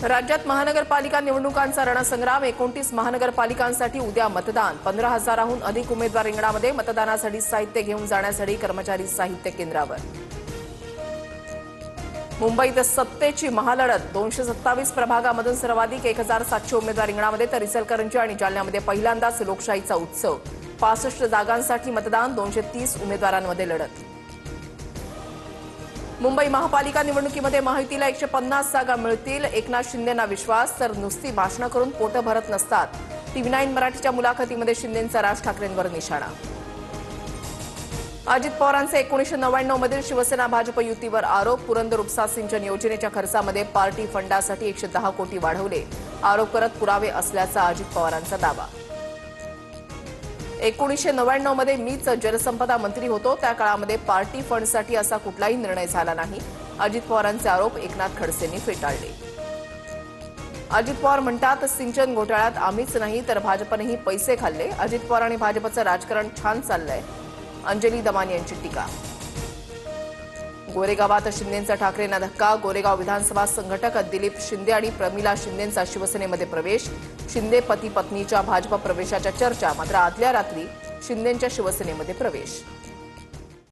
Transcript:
राज्यात महानगरपालिका निवडणुकांचा रणसंग्राम 29 महानगरपालिकांसाठी उद्या मतदान 15,000हून अधिक उमेदवार रिंगणामध्ये मतदानासाठी साहित्य घेऊन जाण्यासाठी कर्मचारी साहित्य केंद्रावर। मुंबईत सत्तेची महालढत 227 प्रभागामधून सर्वाधिक 1,700 उमेदवार रिंगणामध्ये तर इचलकरंजी आणि जालन्यामध्ये पहिल्यांदाच लोकशाहीचा उत्सव 65 जागांसाठी मतदान 230 उमेदवारांमध्ये लढत। मुंबई महापालिका निवडणुकीमध्ये महायुतीला 150 जागा मिळतील एकनाथ शिंदेंना विश्वास तर नुसती भाषणं करून पोटं भरत नसतात TV9 मराठीच्या मुलाखतीमध्ये शिंदेंचा राज ठाकरेंवर निशाणा। अजित पवारांचे 1999 मधील शिवसेना भाजप युतीवर आरोप पुरंदर उपसा सिंचन योजनेच्या खर्चामध्ये पार्टी फंडासाठी 110 कोटी वाढवले आरोप करत पुरावे असल्याचा अजित पवारांचा दावा। 1999 मध्ये मीच जलसंपदा मंत्री होतो त्या काळामध्ये पार्टी फंडसाठी असा कुठलाही निर्णय झाला नाही अजित पवारांचे आरोप एकनाथ खडसेंनी फेटाळले। अजित पवार म्हणतात सिंचन घोटाळ्यात आम्हीच नाही तर भाजपनेही पैसे खाल्ले अजित पवार आणि भाजपचं राजकारण छान चाललंय अंजली दमानी यांची टीका। गोरेगावात शिंदेंचा ठाकरेंना धक्का गोरेगाव विधानसभा संघटक दिलीप शिंदे आणि प्रमिला शिंदेंचा शिवसेनेमध्ये प्रवेश शिंदे पती पत्नीच्या भाजप प्रवेशाच्या चर्चा मात्र आदल्या रात्री शिंदेंच्या शिवसेनेमध्ये प्रवेश।